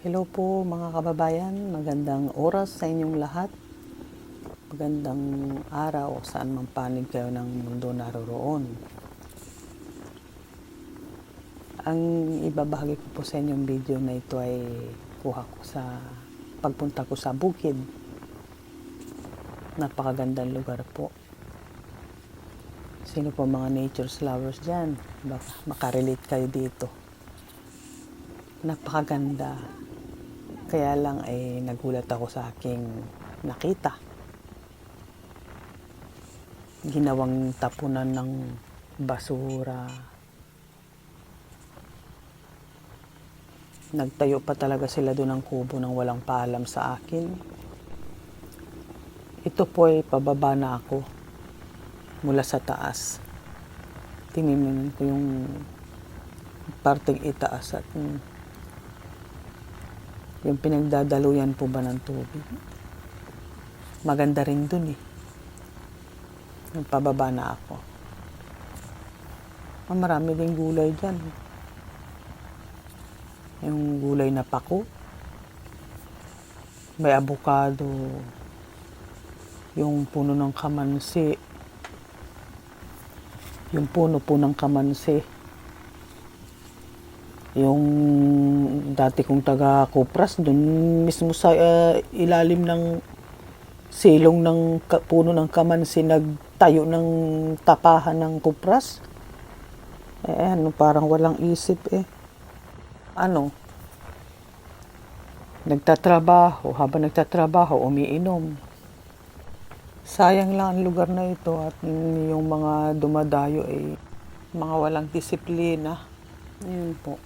Hello po mga kababayan, magandang oras sa inyong lahat. Magandang araw saan man panig kayo ng mundo naroroon. Ang ibabahagi ko po sa inyong video na ito ay kuha ko sa pagpunta ko sa bukid. Napakagandang lugar po. Sino po mga nature lovers dyan? Baka makarelate kayo dito. Napakaganda. Kaya lang ay nagulat ako sa aking nakita. Ginawang tapunan ng basura. Nagtayo pa talaga sila doon ng kubo nang walang paalam sa akin. Ito po ay pababa na ako mula sa taas. Tiningnan ko yung parteng itaas at yung pinagdadaluyan po ba ng tubig. Maganda rin dun eh. Yung pababa na ako. Marami ding gulay dyan. Yung gulay na pako. May avocado. Yung puno ng kamansi. Yung puno po ng kamansi. Yung dati kong taga-Kupras, dun mismo sa ilalim ng silong ng puno ng kamansi, nagtayo ng tapahan ng Kupras. Parang walang isip eh. Habang nagtatrabaho, umiinom. Sayang lang ang lugar na ito at yung mga dumadayo ay mga walang disiplina. Yun po.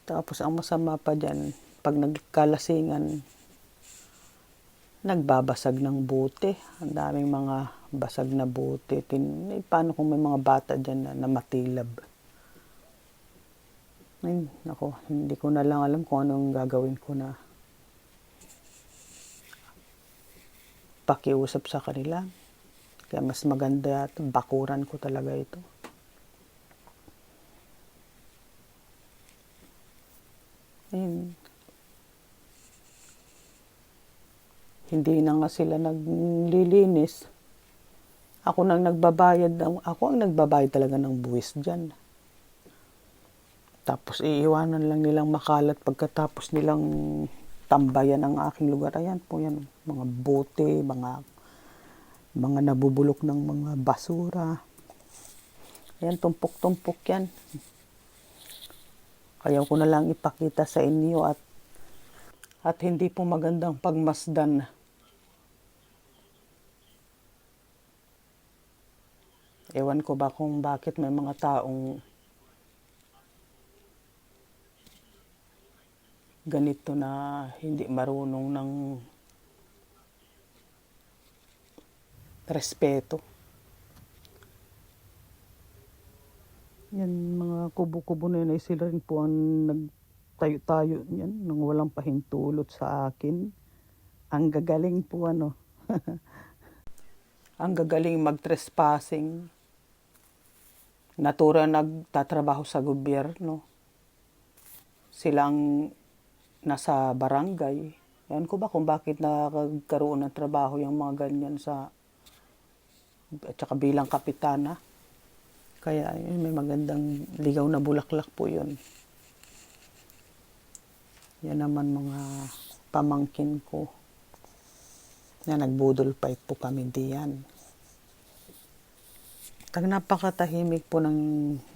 Tapos ang masama pa dyan, pag nagkalasingan, nagbabasag ng bote. Ang daming mga basag na bote. Paano kung may mga bata dyan na matilab? Ay, nako, hindi ko na lang alam kung anong gagawin ko na pakiusap sa kanila. Kaya mas maganda at bakuran ko talaga ito. Ayun. Hindi na nga sila naglilinis. Ako ang nagbabayad talaga ng buwis dyan. Tapos iiwanan lang nilang makalat pagkatapos nilang tambayan ang aking lugar. Ayan po yan, mga bote, mga nabubulok ng mga basura. Ayan, tumpok-tumpok yan. Ayaw ko na lang ipakita sa inyo at hindi po magandang pagmasdan. Ewan ko ba kung bakit may mga taong ganito na hindi marunong ng respeto. Yan, mga kubo-kubo na yun ay sila rin po ang nagtayo-tayo yan nang walang pahintulot sa akin. Ang gagaling po ang gagaling mag-trespassing. Natura nagtatrabaho sa gobyerno. Silang nasa barangay. Yan ko ba kung bakit nakakaroon ng trabaho yung mga ganyan at saka bilang kapitana. Kaya yun, may magandang ligaw na bulaklak po yun. Yan naman mga pamangkin ko na nagbudol fight po kami diyan. Napakatahimik po ng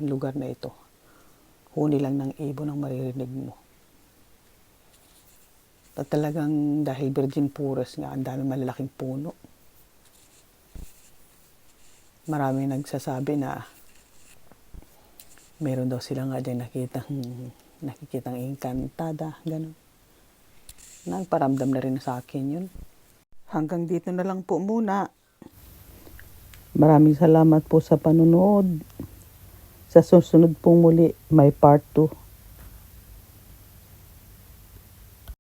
lugar na ito. Huni lang ng ibon ang maririnig mo. At talagang dahil virgin forest nga, ang dami malalaking puno. Marami nagsasabi na meron daw sila nga dyan nakikitang engkantada, gano'n. Nagparamdam na rin sa akin yun. Hanggang dito na lang po muna. Maraming salamat po sa panunood. Sa susunod pong muli, may part 2.